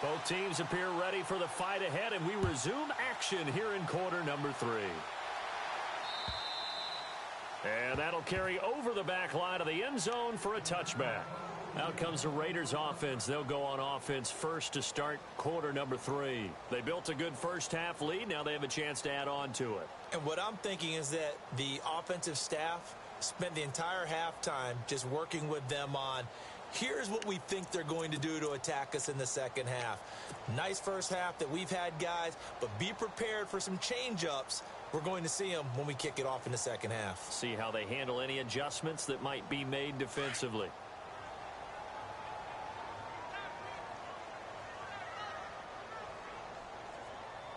Both teams appear ready for the fight ahead, and we resume action here in quarter number 3. And that'll carry over the back line of the end zone for a touchback. Out comes the Raiders offense. They'll go on offense first to start quarter number 3. They built a good first-half lead. Now they have a chance to add on to it. And what I'm thinking is that the offensive staff spent the entire halftime just working with them on, here's what we think they're going to do to attack us in the second half. Nice first half that we've had, guys, but be prepared for some change-ups. We're going to see them when we kick it off in the second half. See how they handle any adjustments that might be made defensively.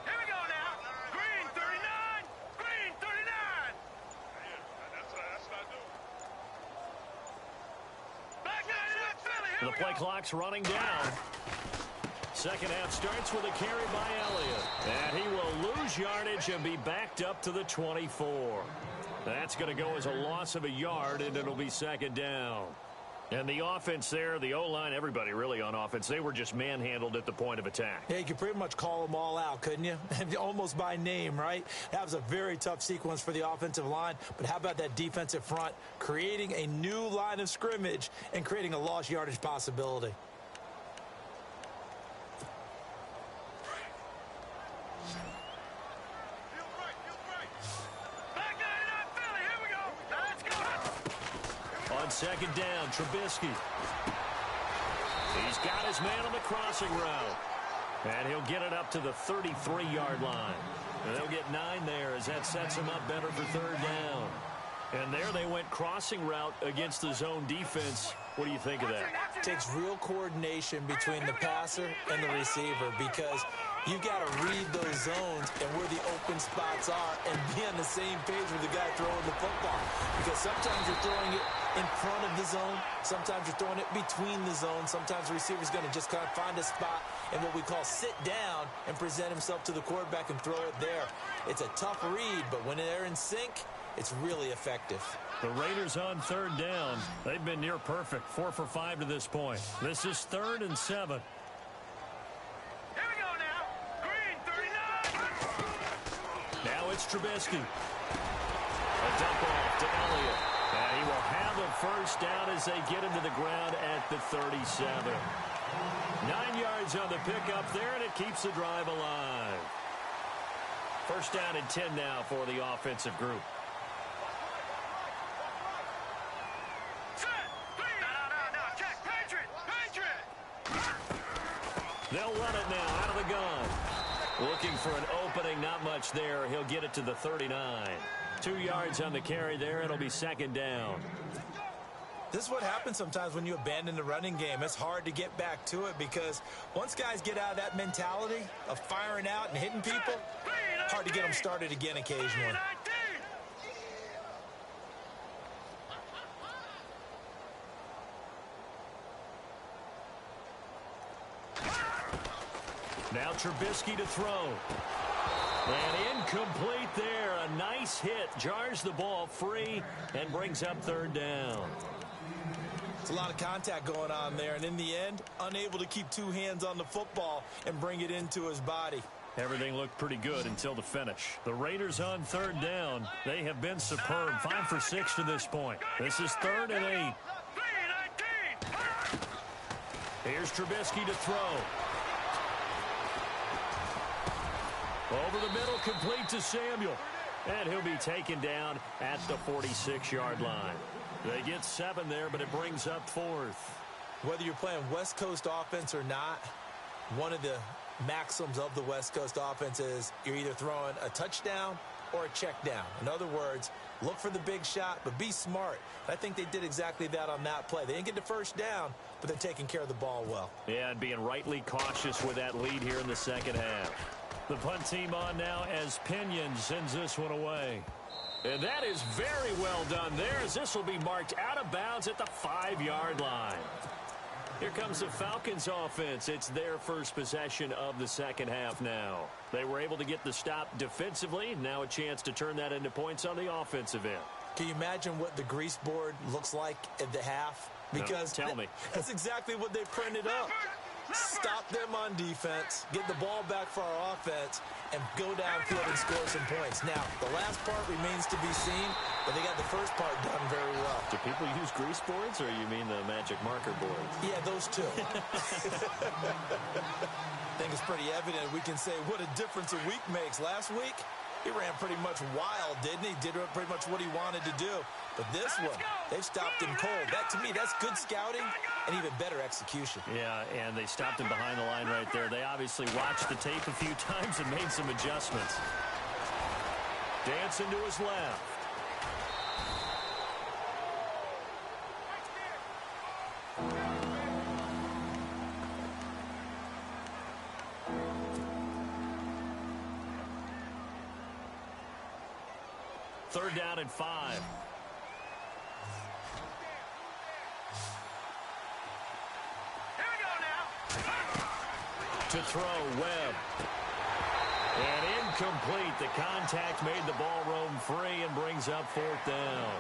Here we go now. Green 39. Green 39. That's what I do. Back Philly. Here we go. The play clock's running down. Second half starts with a carry by Elliott. And he will lose yardage and be backed up to the 24. That's going to go as a loss of a yard, and it'll be second down. And the offense there, the O-line, everybody really on offense, they were just manhandled at the point of attack. Yeah, you could pretty much call them all out, couldn't you? Almost by name, right? That was a very tough sequence for the offensive line. But how about that defensive front creating a new line of scrimmage and creating a lost yardage possibility? Second down, Trubisky. He's got his man on the crossing route. And he'll get it up to the 33-yard line. And they'll get 9 there as that sets him up better for third down. And there they went crossing route against the zone defense. What do you think of that? It takes real coordination between the passer and the receiver because you've got to read those zones and where the open spots are and be on the same page with the guy throwing the football. Because sometimes you're throwing it in front of the zone. Sometimes you're throwing it between the zones. Sometimes the receiver's going to just kind of find a spot and what we call sit down and present himself to the quarterback and throw it there. It's a tough read, but when they're in sync, it's really effective. The Raiders on third down. They've been near perfect. 4 for 5 to this point. This is 3rd and 7. Here we go now. Green 39. Now it's Trubisky. A dump off to Elliott. And he will have a first down as they get him to the ground at the 37. 9 yards on the pickup there, and it keeps the drive alive. First down and 10 now for the offensive group. They'll run it now out of the gun. Looking for an opening, not much there. He'll get it to the 39. 2 yards on the carry there. It'll be second down. This is what happens sometimes when you abandon the running game. It's hard to get back to it because once guys get out of that mentality of firing out and hitting people, hard to get them started again occasionally. Now Trubisky to throw. And incomplete there. A nice hit. Jars the ball free and brings up third down. It's a lot of contact going on there. And in the end, unable to keep 2 hands on the football and bring it into his body. Everything looked pretty good until the finish. The Raiders on third down. They have been superb. 5 for 6 to this point. This is 3rd and 8. Here's Trubisky to throw. Over the middle, complete to Samuel. And he'll be taken down at the 46-yard line. They get 7 there, but it brings up 4th. Whether you're playing West Coast offense or not, one of the maxims of the West Coast offense is you're either throwing a touchdown or a check down. In other words, look for the big shot, but be smart. I think they did exactly that on that play. They didn't get the first down, but they're taking care of the ball well. Yeah, and being rightly cautious with that lead here in the second half. The punt team on now as Pinion sends this one away. And that is very well done there as this will be marked out of bounds at the 5-yard line. Here comes the Falcons offense. It's their first possession of the second half now. They were able to get the stop defensively. Now a chance to turn that into points on the offensive end. Can you imagine what the grease board looks like at the half? Because no, tell me. That's exactly what they printed up. Stop them on defense, get the ball back for our offense, and go downfield and score some points. Now, the last part remains to be seen, but they got the first part done very well. Do people use grease boards, or you mean the magic marker boards? Yeah, those two. I think it's pretty evident we can say what a difference a week makes. Last week, he ran pretty much wild, didn't he? Did pretty much what he wanted to do. But this one, they've stopped him cold. That, to me, that's good scouting and even better execution. Yeah, and they stopped him behind the line right there. They obviously watched the tape a few times and made some adjustments. Dancing to his left. Third down and 5. To throw, Webb. And incomplete. The contact made the ball roam free and brings up fourth down.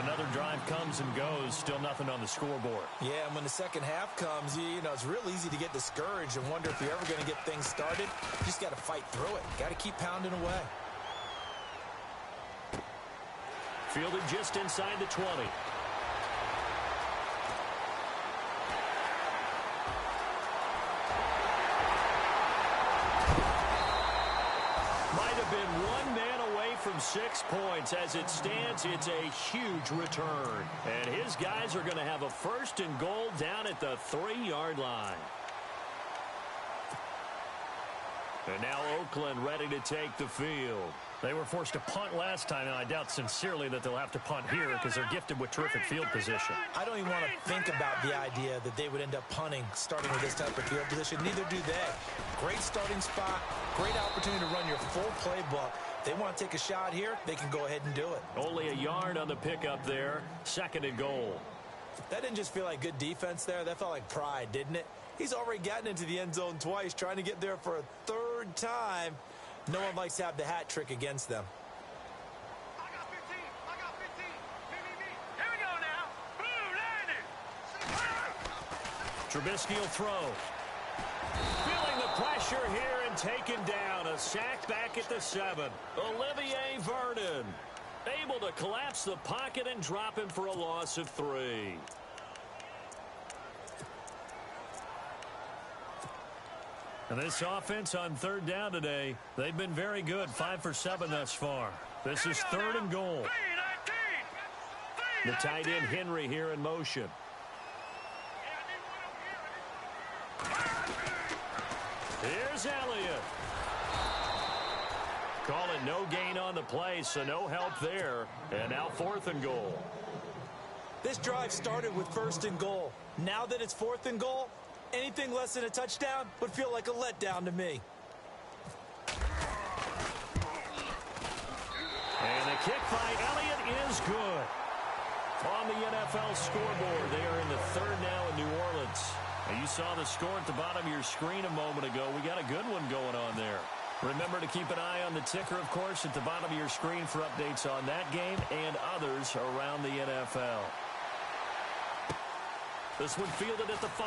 Another drive comes and goes. Still nothing on the scoreboard. Yeah, and when the second half comes, you know, it's real easy to get discouraged and wonder if you're ever going to get things started. You just got to fight through it. Got to keep pounding away. Fielded just inside the 20. Might have been one man away from 6 points. As it stands, it's a huge return. And his guys are going to have a first and goal down at the 3-yard line. And now Oakland ready to take the field. They were forced to punt last time, and I doubt sincerely that they'll have to punt here because they're gifted with terrific field position. I don't even want to think about the idea that they would end up punting starting with this type of field position. Neither do they. Great starting spot, great opportunity to run your full playbook. They want to take a shot here, they can go ahead and do it. Only a yard on the pickup there. Second and goal. That didn't just feel like good defense there. That felt like pride, didn't it? He's already gotten into the end zone twice, trying to get there for a third time. No one likes to have the hat trick against them. I got 15. I got 15. Me. Here we go now. Blue landing. Trubisky will throw. Feeling the pressure here and taken down. A sack back at the 7. Olivier Vernon able to collapse the pocket and drop him for a loss of 3. And this offense on third down today, they've been very good. 5 for 7 thus far. This is third and goal. The tight end Henry here in motion. Here's Elliott. Call it no gain on the play, so no help there. And now fourth and goal. This drive started with first and goal. Now that it's fourth and goal, anything less than a touchdown would feel like a letdown to me. And the kick by Elliott is good. On the NFL scoreboard, they are in the third now in New Orleans. And you saw the score at the bottom of your screen a moment ago. We got a good one going on there. Remember to keep an eye on the ticker, of course, at the bottom of your screen for updates on that game and others around the NFL. This one fielded at the 5.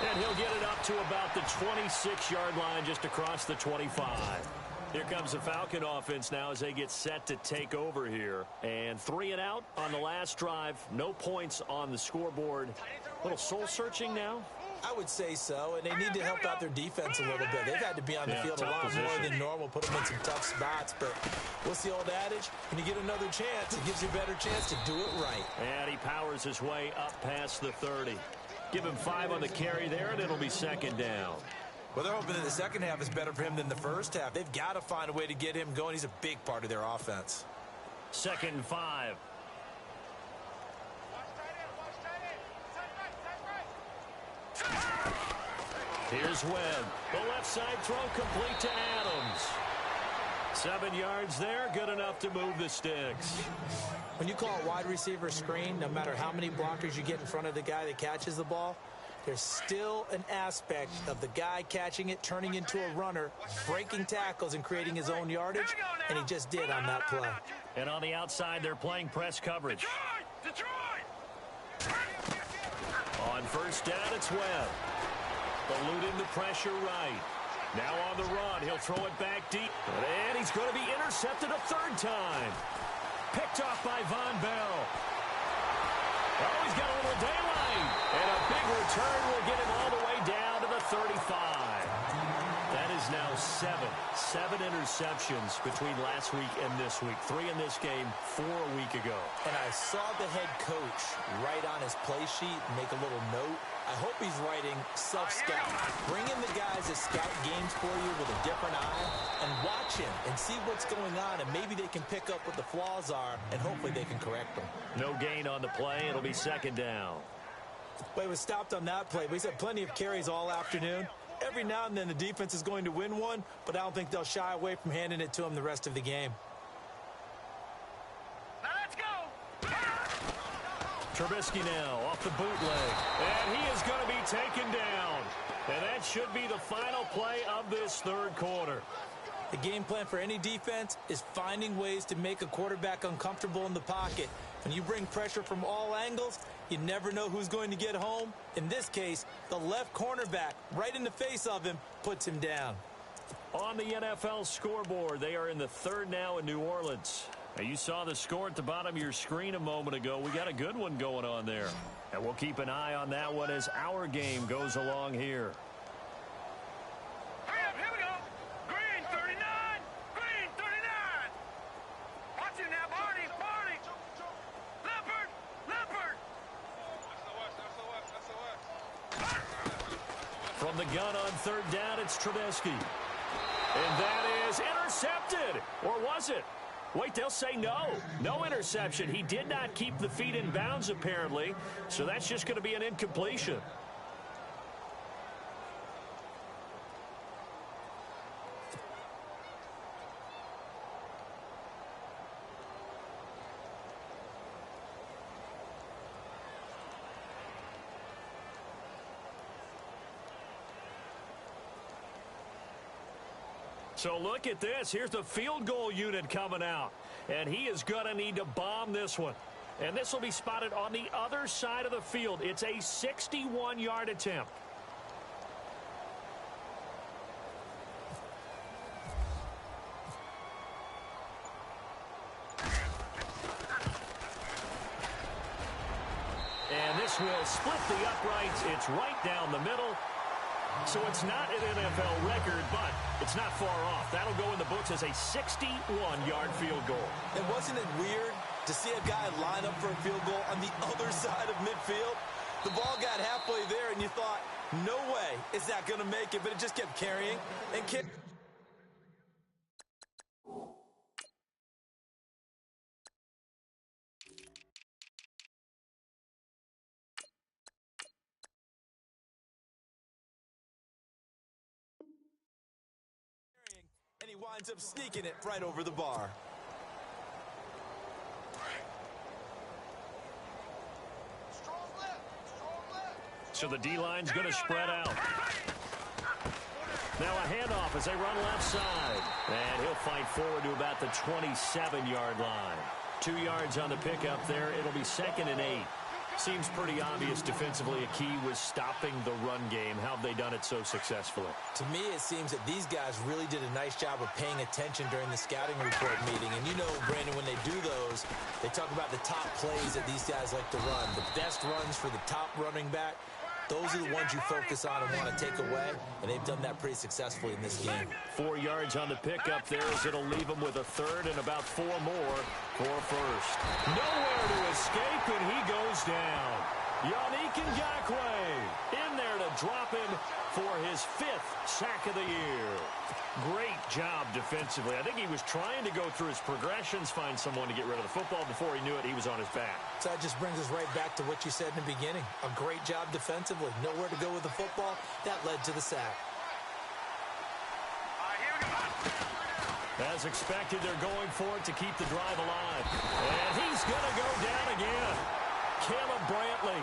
And he'll get it up to about the 26-yard line, just across the 25. Here comes the Falcon offense now as they get set to take over here. And 3 and out on the last drive. No points on the scoreboard. A little soul-searching now. I would say so, and they need to help out their defense a little bit. They've had to be on the field a lot more than normal, put them in some tough spots. But what's the old adage? When you get another chance, it gives you a better chance to do it right. And he powers his way up past the 30. Give him 5 on the carry there, and it'll be second down. Well, they're hoping that the second half is better for him than the first half. They've got to find a way to get him going. He's a big part of their offense. Second and 5. Here's Webb. The left side throw complete to Adams. 7 yards there, good enough to move the sticks. When you call a wide receiver screen, no matter how many blockers you get in front of the guy that catches the ball, there's still an aspect of the guy catching it, turning into a runner, breaking tackles and creating his own yardage, and he just did on that play. And on the outside, they're playing press coverage. On first down, it's Webb. Eluding the pressure right. Now on the run, he'll throw it back deep. And he's going to be intercepted a third time. Picked off by Von Bell. Oh, he's got a little daylight. And a big return will get him all the way down to the 35. That is now seven interceptions between last week and this week. 3 in this game, 4 a week ago. And I saw the head coach write on his play sheet, make a little note. I hope he's writing self-scout. Bring in the guys that scout games for you with a different eye and watch him and see what's going on, and maybe they can pick up what the flaws are, and hopefully they can correct them. No gain on the play. It'll be second down. Well, he was stopped on that play, but he's had plenty of carries all afternoon. Every now and then the defense is going to win one, but I don't think they'll shy away from handing it to him the rest of the game. Now let's go. Trubisky now off the bootleg. And he is going to be taken down. And that should be the final play of this third quarter. The game plan for any defense is finding ways to make a quarterback uncomfortable in the pocket. When you bring pressure from all angles, you never know who's going to get home. In this case, the left cornerback, right in the face of him, puts him down. On the NFL scoreboard, they are in the third now in New Orleans. Now, you saw the score at the bottom of your screen a moment ago. We got a good one going on there. And we'll keep an eye on that one as our game goes along here. Hurry up, here we go. Green 39. Green 39. Watch it now, Barney. Barney. Leopard. Leopard. From the gun on third down, it's Trubisky. And that is intercepted. Or was it? Wait, they'll say no. No interception. He did not keep the feet in bounds, apparently. So that's just going to be an incompletion. So look at this. Here's the field goal unit coming out. And he is going to need to bomb this one. And this will be spotted on the other side of the field. It's a 61-yard attempt. And this will split the uprights. It's right down the middle. So it's not an NFL record, but it's not far off. That'll go in the books as a 61-yard field goal. And wasn't it weird to see a guy line up for a field goal on the other side of midfield? The ball got halfway there, and you thought, no way is that going to make it, but it just kept carrying and kicked. And he winds up sneaking it right over the bar. So the D-line's going to spread out. Now a handoff as they run left side. And he'll fight forward to about the 27-yard line. 2 yards on the pickup there. It'll be 2nd and 8. Seems pretty obvious defensively a key was stopping the run game. How have they done it so successfully? To me, it seems that these guys really did a nice job of paying attention during the scouting report meeting. And you know, Brandon, when they do those, they talk about the top plays that these guys like to run. The best runs for the top running back. Those are the ones you focus on and want to take away, and they've done that pretty successfully in this game. 4 yards on the pickup there as it'll leave him with a third and about 4 more for first. Nowhere to escape, and he goes down. Yannick Ngakoue in there to drop him for his 5th sack of the year. Great job defensively. I think he was trying to go through his progressions, find someone to get rid of the football. Before he knew it, he was on his back. So that just brings us right back to what you said in the beginning. A great job defensively. Nowhere to go with the football. That led to the sack. As expected, they're going for it to keep the drive alive. And he's going to go down again. Caleb Brantley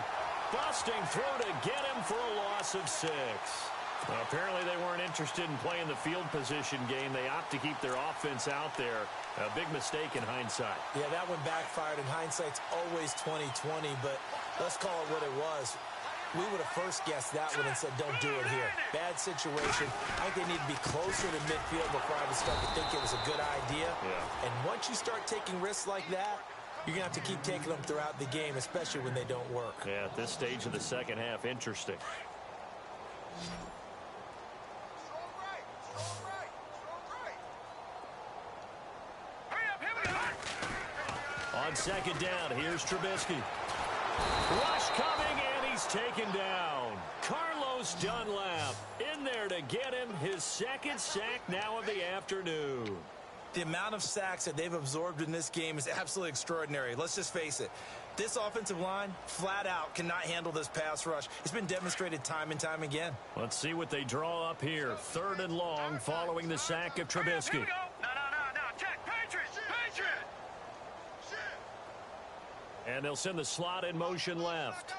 busting through to get him for a loss of 6. Well, apparently they weren't interested in playing the field position game. They opt to keep their offense out there. A big mistake in hindsight. Yeah, that one backfired, and hindsight's always 20/20, but let's call it what it was. we would have first guessed that one and said, don't do it here. Bad situation. I think they need to be closer to midfield before I would start to think it was a good idea. Yeah. And once you start taking risks like that, you're going to have to keep taking them throughout the game, especially when they don't work. Yeah, at this stage of the second half, interesting. On second down, here's Trubisky. Rush coming, and he's taken down. Carlos Dunlap in there to get him his second sack now of the afternoon. The amount of sacks that they've absorbed in this game is absolutely extraordinary. Let's just face it. This offensive line, flat out, cannot handle this pass rush. It's been demonstrated time and time again. Let's see what they draw up here. 3rd and long following the sack of Trubisky. Here we go. No. Check. Patriots. And they'll send the slot in motion left.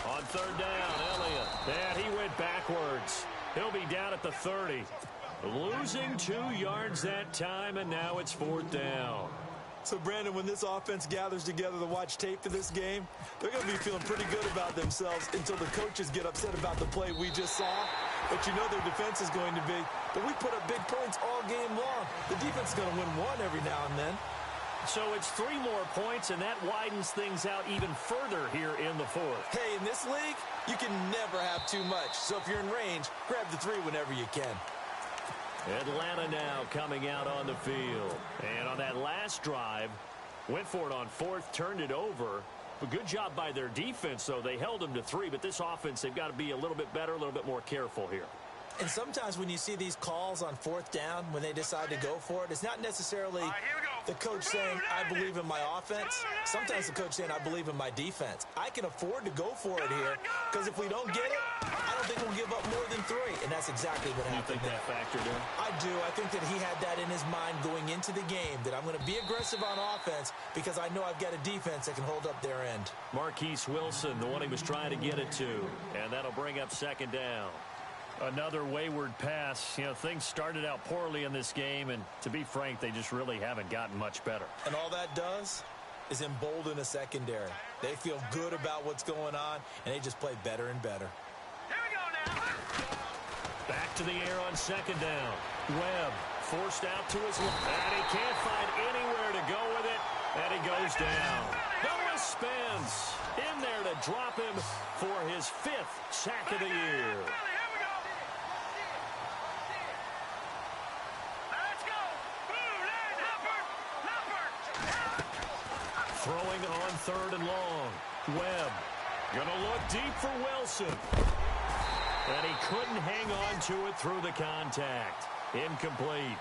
On 3rd down, Elliott. And he went backwards. He'll be down at the 30. Losing 2 yards that time, and now it's 4th down. So, Brandon, when this offense gathers together to watch tape for this game, they're going to be feeling pretty good about themselves until the coaches get upset about the play we just saw. But you know their defense is going to be, but we put up big points all game long. The defense is going to win one every now and then. So it's 3 more points, and that widens things out even further here in the 4th. Hey, in this league, you can never have too much. So if you're in range, grab the 3 whenever you can. Atlanta now coming out on the field. And on that last drive, went for it on 4th, turned it over. A good job by their defense, though. They held them to 3, but this offense, they've got to be a little bit better, a little bit more careful here. And sometimes when you see these calls on 4th down, when they decide to go for it, it's not necessarily the coach saying, I believe in my offense. Sometimes the coach saying, I believe in my defense. I can afford to go for it here, because if we don't get it, I don't think we'll give up more than 3. And that's exactly what happened. You think that factored in? I do. I think that he had that in his mind going into the game, that I'm going to be aggressive on offense because I know I've got a defense that can hold up their end. Marquise Wilson, the one he was trying to get it to. And that'll bring up 2nd down. Another wayward pass. You know, things started out poorly in this game, and to be frank, they just really haven't gotten much better. And all that does is embolden a secondary. They feel good about what's going on, and they just play better and better. Here we go now. Back to the air on 2nd down. Webb forced out to his left, and he can't find anywhere to go with it, and he goes down. Noah Spence in there to drop him for his 5th sack of the year. Throwing on 3rd and long. Webb gonna look deep for Wilson. And he couldn't hang on to it through the contact. Incomplete.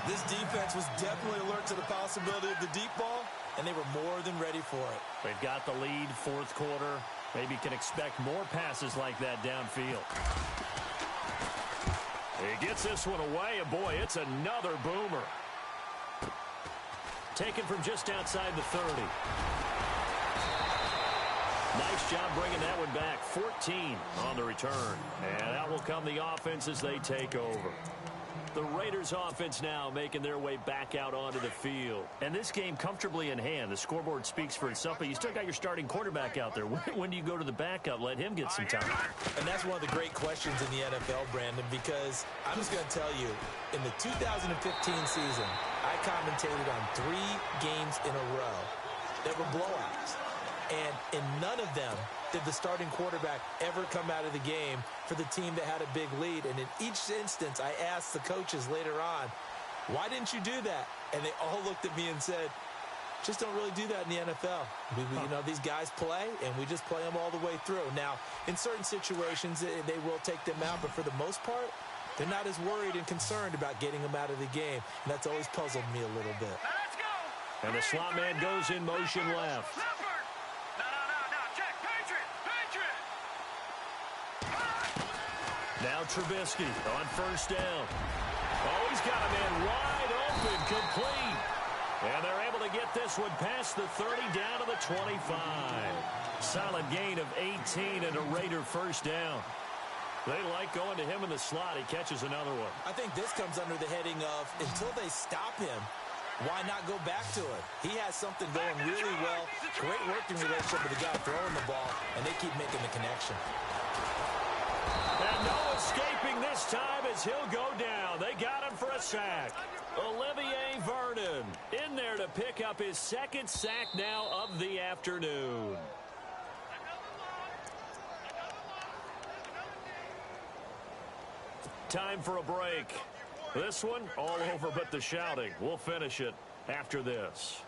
This defense was definitely alert to the possibility of the deep ball, and they were more than ready for it. They've got the lead, 4th quarter. Maybe can expect more passes like that downfield. He gets this one away, and boy, it's another boomer. Taken from just outside the 30. Nice job bringing that one back. 14 on the return. And out will come the offense as they take over. The Raiders offense now making their way back out onto the field. And this game comfortably in hand. The scoreboard speaks for itself, but you still got your starting quarterback out there. When do you go to the backup? Let him get some time. And that's one of the great questions in the NFL, Brandon, because I'm just going to tell you, in the 2015 season, I commentated on 3 games in a row that were blowouts. And in none of them did the starting quarterback ever come out of the game for the team that had a big lead. And in each instance, I asked the coaches later on, why didn't you do that? And they all looked at me and said, just don't really do that in the NFL. You know, these guys play, and we just play them all the way through. Now, in certain situations, they will take them out, but for the most part, they're not as worried and concerned about getting them out of the game. And that's always puzzled me a little bit. Let's go. And the slot man goes in motion left. Now Trubisky on 1st down. Oh, he's got a man wide open, complete. And they're able to get this one past the 30 down to the 25. Solid gain of 18 and a Raider 1st down. They like going to him in the slot. He catches another one. I think this comes under the heading of, until they stop him, why not go back to it? He has something going really well, great working relationship with the guy throwing the ball, and they keep making the connection. And no escaping this time as he'll go down. They got him for a sack. Olivier Vernon in there to pick up his second sack now of the afternoon. Time for a break. This one all over but the shouting. We'll finish it after this.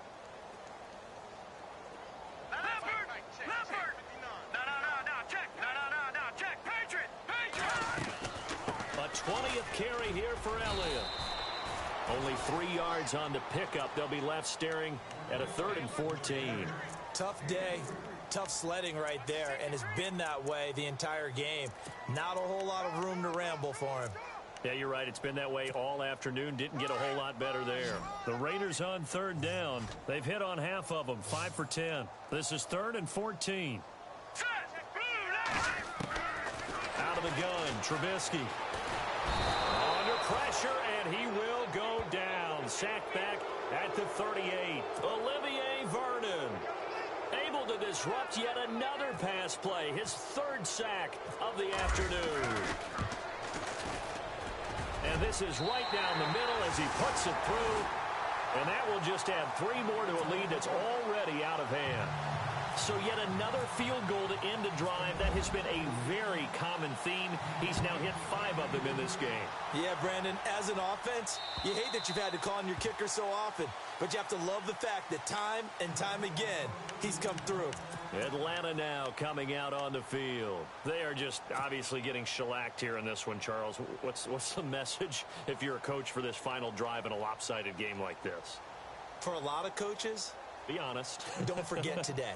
A 20th carry here for Elliott. Only 3 yards on the pickup. They'll be left staring at a 3rd and 14. Tough day, tough sledding right there, and it's been that way the entire game. Not a whole lot of room to ramble for him. Yeah, you're right. It's been that way all afternoon. Didn't get a whole lot better there. The Raiders on 3rd down. They've hit on half of them, 5 for 10. This is 3rd and 14. Out of the gun, Trubisky. Under pressure, and he will go down. Sacked back at the 38. Olivier Vernon able to disrupt yet another pass play. His 3rd sack of the afternoon. And this is right down the middle as he puts it through. And that will just add 3 more to a lead that's already out of hand. So yet another field goal to end a drive. That has been a very common theme. He's now hit 5 of them in this game. Yeah, Brandon, as an offense, you hate that you've had to call on your kicker so often, but you have to love the fact that time and time again, he's come through. Atlanta now coming out on the field. They are just obviously getting shellacked here in this one, Charles. What's the message if you're a coach for this final drive in a lopsided game like this? For a lot of coaches, be honest. Don't forget today.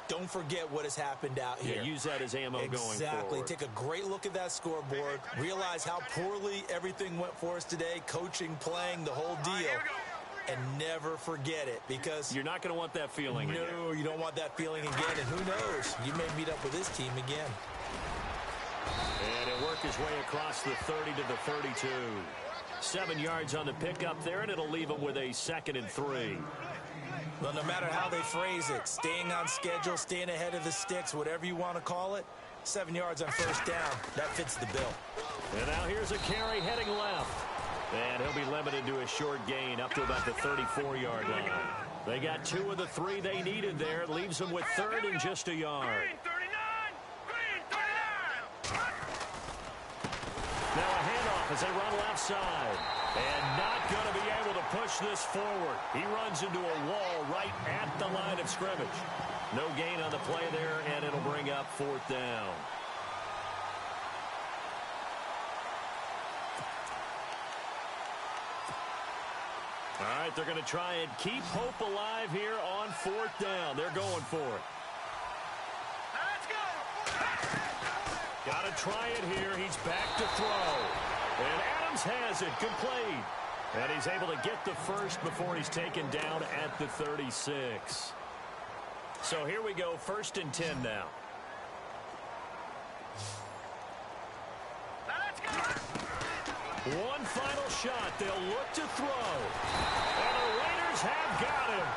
Don't forget what has happened out here. Yeah, use that as ammo going forward. Exactly. Take a great look at that scoreboard. Realize how poorly everything went for us today. Coaching, playing, the whole deal. And never forget it, because you're not going to want that feeling again. No, you don't want that feeling again. And who knows? You may meet up with this team again. And it worked his way across the 30 to the 32. 7 yards on the pickup there, and it'll leave him with a 2nd and 3. Well, no matter how they phrase it, staying on schedule, staying ahead of the sticks, whatever you want to call it, 7 yards on 1st down, that fits the bill. And now here's a carry heading left. And he'll be limited to a short gain up to about the 34-yard line. They got 2 of the 3 they needed there. It leaves them with 3rd and just a yard. Green 39! Green 39! Now a handoff as they run left side. And not going to be able to push this forward. He runs into a wall right at the line of scrimmage. No gain on the play there, and it'll bring up 4th down. All right, they're going to try and keep hope alive here on 4th down. They're going for it. Let's go! Got to try it here. He's back to throw. And Adams has it complete. And he's able to get the first before he's taken down at the 36. So here we go, 1st and 10 now. Let's go! One final shot. They'll look to throw. And the Raiders have got him.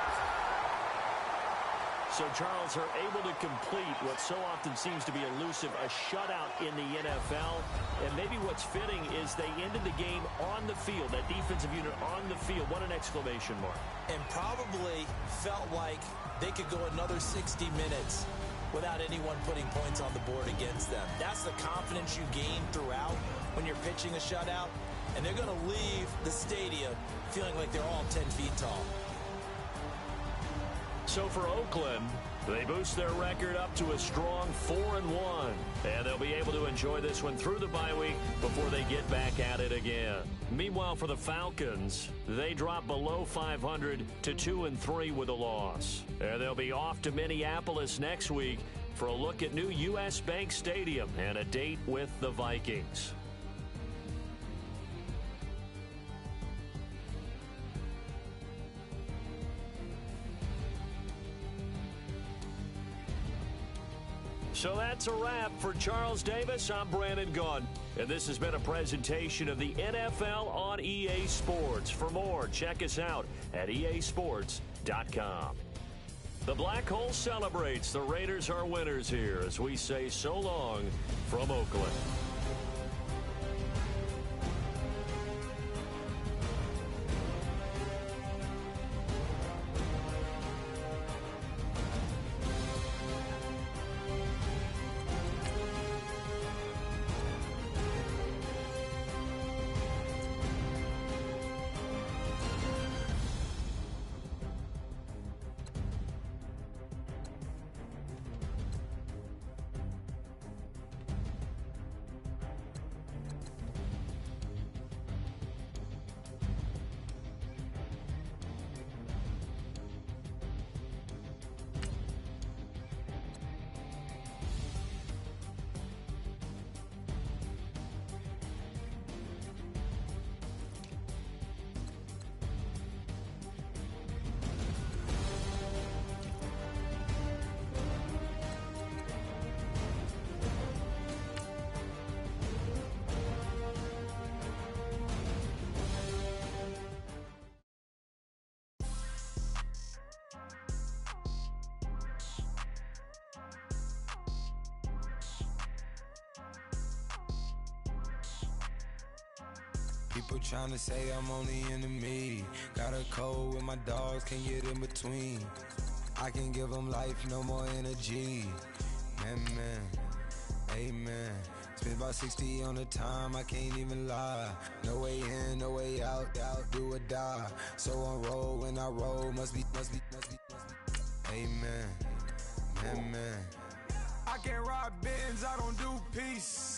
So Charles are able to complete what so often seems to be elusive, a shutout in the NFL. And maybe what's fitting is they ended the game on the field, that defensive unit on the field. What an exclamation mark. And probably felt like they could go another 60 minutes without anyone putting points on the board against them. That's the confidence you gain throughout when you're pitching a shutout. And they're going to leave the stadium feeling like they're all 10 feet tall. So for Oakland, they boost their record up to a strong 4-1. And they'll be able to enjoy this one through the bye week before they get back at it again. Meanwhile, for the Falcons, they drop below 500 to 2-3 with a loss. And they'll be off to Minneapolis next week for a look at new U.S. Bank Stadium and a date with the Vikings. So that's a wrap. For Charles Davis, I'm Brandon Gunn. And this has been a presentation of the NFL on EA Sports. For more, check us out at easports.com. The Black Hole celebrates. The Raiders are winners here as we say so long from Oakland. People tryna say I'm only in the media. Got a cold with my dogs, can't get in between. I can give them life, no more energy. Man, amen. Spent about 60 on the time, I can't even lie. No way in, no way out, do or die. So on roll, when I roll, must be. Amen, man. I can't ride Benz, I don't do peace.